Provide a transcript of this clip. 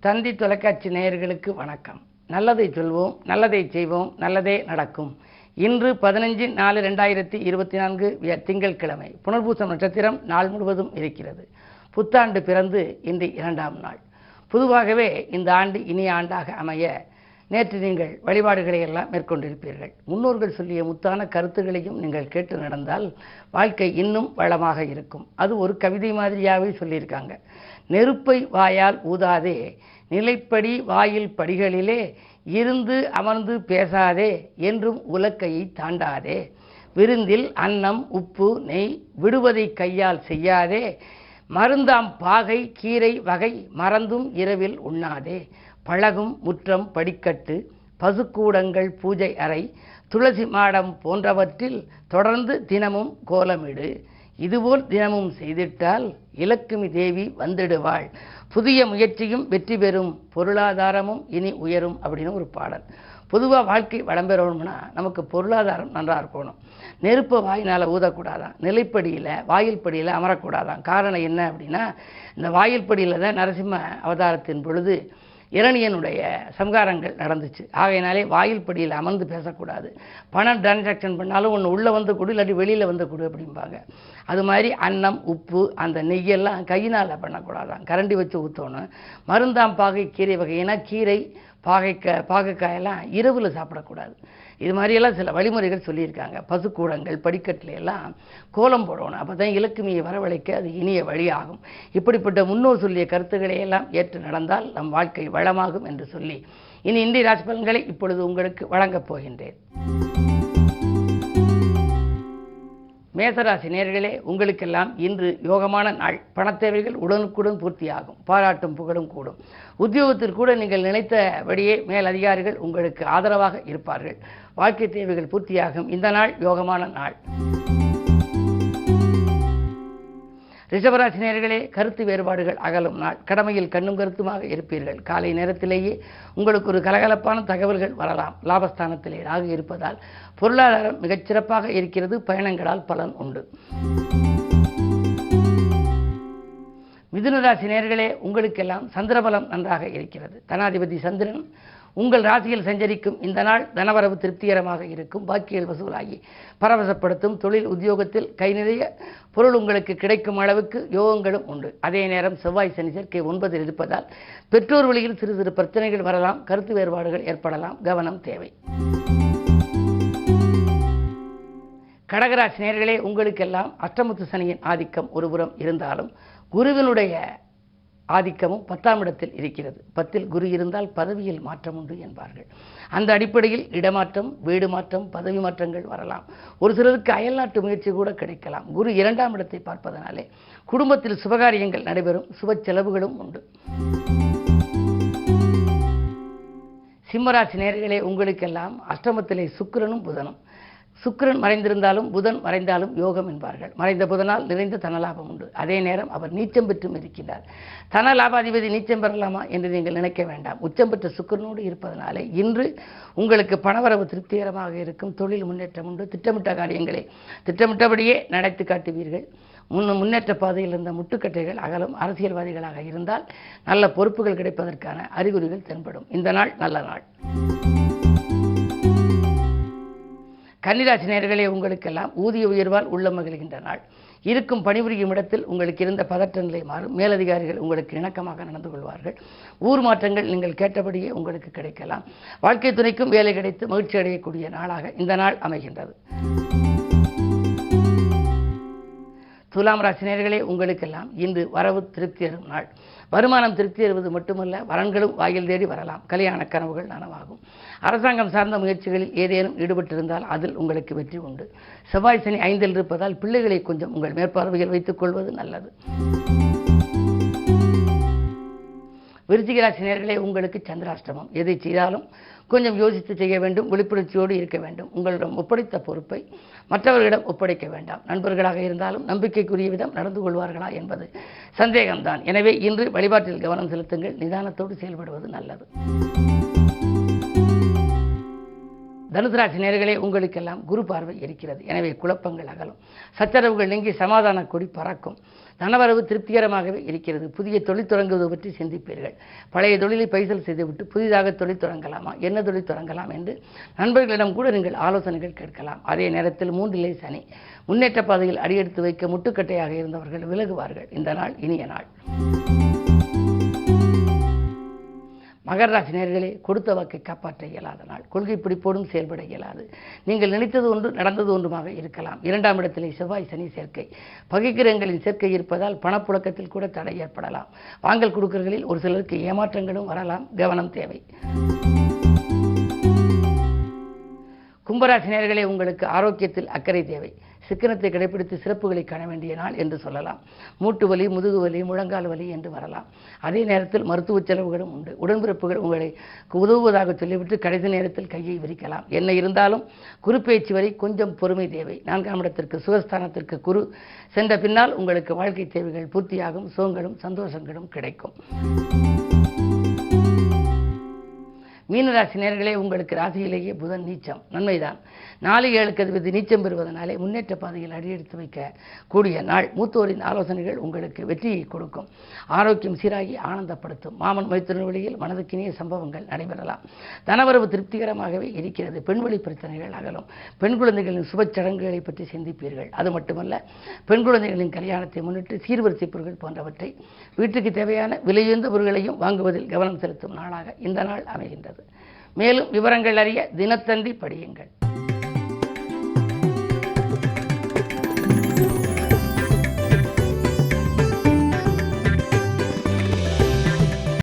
தந்தி தொலைக்காட்சி நேயர்களுக்கு வணக்கம். நல்லதை சொல்வோம், நல்லதை செய்வோம், நல்லதே நடக்கும். இன்று 15/4/2024 திங்கட்கிழமை. புனர்பூசம் நட்சத்திரம் நாள் முழுவதும் இருக்கிறது. புத்தாண்டு பிறந்து இன்று 2ஆம் நாள். பொதுவாகவே இந்த ஆண்டு இனிய ஆண்டாக அமைய நேற்று நீங்கள் வழிபாடுகளை எல்லாம் மேற்கொண்டிருப்பீர்கள். முன்னோர்கள் சொல்லிய முத்தான கருத்துக்களையும் நீங்கள் கேட்டு நடந்தால் வாழ்க்கை இன்னும் வளமாக இருக்கும். அது ஒரு கவிதை மாதிரியாகவே சொல்லியிருக்காங்க. நெருப்பை வாயால் ஊதாதே, நிலைப்படி வாயில் படிகளிலே இருந்து அமர்ந்து பேசாதே, என்றும் உலக்கையை தாண்டாதே, விருந்தில் அன்னம் உப்பு நெய் விடுவதை கையால் செய்யாதே, மருந்தாம் பாகை கீரை வகை மறந்தும் இரவில் உண்ணாதே, பழகும் முற்றம் படிக்கட்டு பசுக்கூடங்கள் பூஜை அறை துளசி மாடம் போன்றவற்றில் தொடர்ந்து தினமும் கோலமிடு, இதுபோல் தினமும் செய்திட்டால் இலக்குமி தேவி வந்திடுவாள், புதிய முயற்சியும் வெற்றி பெறும், பொருளாதாரமும் இனி உயரும் அப்படின்னு ஒரு பாடல். பொதுவாக வாழ்க்கை வளம் பெறணும்னா நமக்கு பொருளாதாரம் நன்றாக இருக்கணும். நெருப்பை வாயினால் ஊதக்கூடாதான், நிலைப்படியில் வாயில் படியில் அமரக்கூடாதான். காரணம் என்ன அப்படின்னா, இந்த வாயில் படியில் தான் நரசிம்ம அவதாரத்தின் பொழுது இரணியனுடைய சம்காரங்கள் நடந்துச்சு. ஆகையினாலே வாயில் படியில் அமர்ந்து பேசக்கூடாது. பணம் டிரான்சாக்ஷன் பண்ணாலும் ஒன்று உள்ளே வந்து கொடு, இல்லாட்டி வெளியில் வந்து கொடு அப்படிம்பாங்க. அது மாதிரி அன்னம் உப்பு அந்த நெய்யெல்லாம் கையினால் பண்ணக்கூடாதான், கரண்டி வச்சு ஊற்றணும். மருந்தாம் பாகை கீரை வகை, ஏன்னா கீரை பாகக்காயெல்லாம் இரவில் சாப்பிடக்கூடாது. இது மாதிரியெல்லாம் சில வழிமுறைகள் சொல்லியிருக்காங்க. பசுக்கூடங்கள் படிக்கட்டில எல்லாம் கோலம் போடணும். அப்போ தான் இலக்குமியை வரவழைக்க அது இனிய வழியாகும். இப்படிப்பட்ட முன்னோர் சொல்லிய கருத்துக்களை எல்லாம் ஏற்று நடந்தால் நம் வாழ்க்கை வளமாகும் என்று சொல்லி இனி இந்திய ராசி பலன்களை இப்பொழுது உங்களுக்கு வழங்கப் போகின்றேன். மேசராசி நேயர்களே, உங்களுக்கெல்லாம் இன்று யோகமான நாள். பணத்தேவைகள் உடனுக்குடன் பூர்த்தியாகும். பாராட்டும் புகழும் கூடும். உத்தியோகத்தில் கூட நீங்கள் நினைத்தபடியே மேல் அதிகாரிகள் உங்களுக்கு ஆதரவாக இருப்பார்கள். வாழ்க்கை தேவைகள் பூர்த்தியாகும். இந்த நாள் யோகமான நாள். ரிஷபராசி நேயர்களே, கருத்து வேறுபாடுகள் அகலும் நாள். கடமையில் கண்ணும் கருத்துமாக இருப்பீர்கள். காலை நேரத்திலேயே உங்களுக்கு ஒரு கலகலப்பான தகவல்கள் வரலாம். லாபஸ்தானத்திலே ராகு இருப்பதால் பொருளாதாரம் மிகச்சிறப்பாக இருக்கிறது. பயணங்களால் பலன் உண்டு. மிதுனராசி நேயர்களே, உங்களுக்கெல்லாம் சந்திரபலம் நன்றாக இருக்கிறது. தனாதிபதி சந்திரன் உங்கள் ராசியில் சஞ்சரிக்கும் இந்த நாள் தனவரவு திருப்திகரமாக இருக்கும். பாக்கியல் வசூலாகி பரவசப்படுத்தும். தொழில் உத்தியோகத்தில் கை நிறைய பொருள் உங்களுக்கு கிடைக்கும் அளவுக்கு யோகங்களும் உண்டு. அதே நேரம் செவ்வாய் சனி சேர்க்கை 9 இருப்பதால் பெற்றோர் வழியில் சிறு சிறு பிரச்சனைகள் வரலாம். கருத்து வேறுபாடுகள் ஏற்படலாம். கவனம் தேவை. கடகராசி நேயர்களே, உங்களுக்கெல்லாம் அஷ்டமத்து சனியின் ஆதிக்கம் ஒருபுறம் இருந்தாலும் குருவினுடைய ஆதிக்கமும் 10ஆம் இடத்தில் இருக்கிறது. 10ல் குரு இருந்தால் பதவியில் மாற்றம் உண்டு என்பார்கள். அந்த அடிப்படையில் இடமாற்றம், வீடு மாற்றம், பதவி மாற்றங்கள் வரலாம். ஒரு சிலருக்கு அயல்நாட்டு முயற்சி கூட கிடைக்கலாம். குரு 2ஆம் இடத்தை பார்ப்பதனாலே குடும்பத்தில் சுபகாரியங்கள் நடைபெறும். சுப செலவுகளும் உண்டு. சிம்மராசி நேயர்களே, உங்களுக்கெல்லாம் அஷ்டமத்திலே சுக்கிரனும் புதனும். சுக்கிரன் மறைந்திருந்தாலும் புதன் மறைந்தாலும் யோகம் என்பார்கள். மறைந்த புதனால் நிறைந்த தனலாபம் உண்டு. அதே நேரம் அவர் நீச்சம் பெற்றும் இருக்கிறார். தனலாபாதிபதி நீச்சம் பெறலாமா என்று நீங்கள் நினைக்க வேண்டாம். உச்சம் பெற்ற சுக்கிரனோடு இருப்பதனாலே இன்று உங்களுக்கு பணவரவு திருப்திகரமாக இருக்கும். தொழில் முன்னேற்றம் உண்டு. திட்டமிட்ட காரியங்களை திட்டமிட்டபடியே நடத்தி காட்டுவீர்கள். முன்னேற்ற பாதையில் இருந்த முட்டுக்கட்டைகள் அகலும். அரசியல்வாதிகளாக இருந்தால் நல்ல பொறுப்புகள் கிடைப்பதற்கான அறிகுறிகள் தென்படும். இந்த நாள் நல்ல நாள். கன்னிராசி நேயர்களே, உங்களுக்கெல்லாம் ஊதிய உயர்வால் உள்ளம் மகிழ்கின்ற நாள். இருக்கும் பணிபுரியும் இடத்தில் உங்களுக்கு இருந்த பதற்ற நிலை மாறும். மேலதிகாரிகள் உங்களுக்கு இணக்கமாக நடந்து கொள்வார்கள். ஊர் மாற்றங்கள் நீங்கள் கேட்டபடியே உங்களுக்கு கிடைக்கலாம். வாழ்க்கை துணைக்கும் வேலை கிடைத்து மகிழ்ச்சி அடையக்கூடிய நாளாக இந்த நாள் அமைகின்றது. துலாம் ராசி நேயர்களே, உங்களுக்கெல்லாம் இன்று வரவு திருப்தி தரும் நாள். வருமானம் திருப்தி தருவது மட்டுமல்ல, வரன்களும் வாயில் தேடி வரலாம். கல்யாண கனவுகள் நனவாகும். அரசாங்கம் சார்ந்த முயற்சிகளில் ஏதேனும் ஈடுபட்டிருந்தால் அதில் உங்களுக்கு வெற்றி உண்டு. செவ்வாய் சனி 5ல் இருப்பதால் பிள்ளைகளை கொஞ்சம் உங்கள் மேற்பார்வையில் வைத்துக் கொள்வது நல்லது. விருச்சிக ராசி நேயர்களே, உங்களுக்கு சந்திராஷ்டமம். எதை செய்தாலும் கொஞ்சம் யோசித்து செய்ய வேண்டும். விழிப்புணர்ச்சியோடு இருக்க வேண்டும். உங்களிடம் ஒப்படைத்த பொறுப்பை மற்றவர்களிடம் ஒப்படைக்க வேண்டாம். நண்பர்களாக இருந்தாலும் நம்பிக்கைக்குரிய விதம் நடந்து கொள்வார்களா என்பது சந்தேகம்தான். எனவே இன்று வழிபாட்டில் கவனம் செலுத்துங்கள். நிதானத்தோடு செயல்படுவது நல்லது. தனுசு ராசி நேயர்களே, உங்களுக்கெல்லாம் குரு பார்வை இருக்கிறது. எனவே குழப்பங்கள் அகலும், சச்சரவுகள் நீங்கி சமாதான கொடி பறக்கும், தனவரவு திருப்திகரமாகவே இருக்கிறது. புதிய தொழில் தொடங்குவது பற்றி சிந்திப்பீர்கள். பழைய தொழிலை பைசல் செய்துவிட்டு புதிதாக தொழில் தொடங்கலாமா, என்ன தொழில் தொடங்கலாம் என்று நண்பர்களிடம் கூட நீங்கள் ஆலோசனைகள் கேட்கலாம். அதே நேரத்தில் 3 சனி முன்னேற்ற பாதையில் அடியெடுத்து வைக்க முட்டுக்கட்டையாக இருந்தவர்கள் விலகுவார்கள். இந்த நாள் இனிய நாள். மகர ராசி நேயர்களே, கொடுத்த வாக்கை காப்பாற்ற இயலாத நாள். கொள்கை பிடிப்போடும் செயல்பட இயலாது. நீங்கள் நினைத்தது ஒன்று நடந்தது ஒன்றுமாக இருக்கலாம். 2ஆம் இடத்திலே செவ்வாய் சனி சேர்க்கை, பகைக்கிரகங்களின் சேர்க்கை இருப்பதால் பணப்புழக்கத்தில் கூட தடை ஏற்படலாம். வாங்கல் கொடுக்கல்களில் ஒரு சிலருக்கு ஏமாற்றங்களும் வரலாம், கவனம் தேவை. கும்பராசி நேயர்களே, உங்களுக்கு ஆரோக்கியத்தில் அக்கறை தேவை. சிக்கனத்தை கடைபிடித்து சிறப்புகளை காண வேண்டிய நாள் என்று சொல்லலாம். மூட்டு வலி, முதுகு வலி, முழங்கால் வலி என்று வரலாம். அதே நேரத்தில் மருத்துவ செலவுகளும் உண்டு. உடன்பிறப்புகள் உங்களை உதவுவதாக சொல்லிவிட்டு கடைசி நேரத்தில் கையை விரிக்கலாம். என்ன இருந்தாலும் குரு பேச்சு வரை கொஞ்சம் பொறுமை தேவை. 4ஆம் இடத்திற்கு சுகஸ்தானத்திற்கு குரு சென்ற பின்னால் உங்களுக்கு வாழ்க்கை தேவைகள் பூர்த்தியாகும், சுகங்களும் சந்தோஷங்களும் கிடைக்கும். மீனராசி நேயர்களே, உங்களுக்கு ராசியிலேயே புதன் நீச்சம், நன்மைதான். 4-7 அதிபதி நீச்சம் பெறுவதனாலே முன்னேற்ற பாதையில் அடியெடுத்து வைக்க கூடிய நாள். மூத்தோரின் ஆலோசனைகள் உங்களுக்கு வெற்றியை கொடுக்கும். ஆரோக்கியம் சீராகி ஆனந்தப்படுத்தும். மாமன் மைத்துன வழியில் மனதுக்கினிய சம்பவங்கள் நடைபெறலாம். தனவரவு திருப்திகரமாகவே இருக்கிறது. பெண்வழி பிரச்சனைகள் அகலும். பெண் குழந்தைகளின் சுப சடங்குகளை பற்றி சிந்திப்பீர்கள். அது மட்டுமல்ல, பெண் குழந்தைகளின் கல்யாணத்தை முன்னிட்டு சீர்வரிசை பொருட்கள் போன்றவற்றை வீட்டுக்கு தேவையான விலையுயர்ந்த பொருட்களையும் வாங்குவதில் கவனம் செலுத்தும் நாளாக இந்த நாள் அமைகின்றது. மேலும் விவரங்கள் அறிய தினத்தந்தி படியுங்கள்.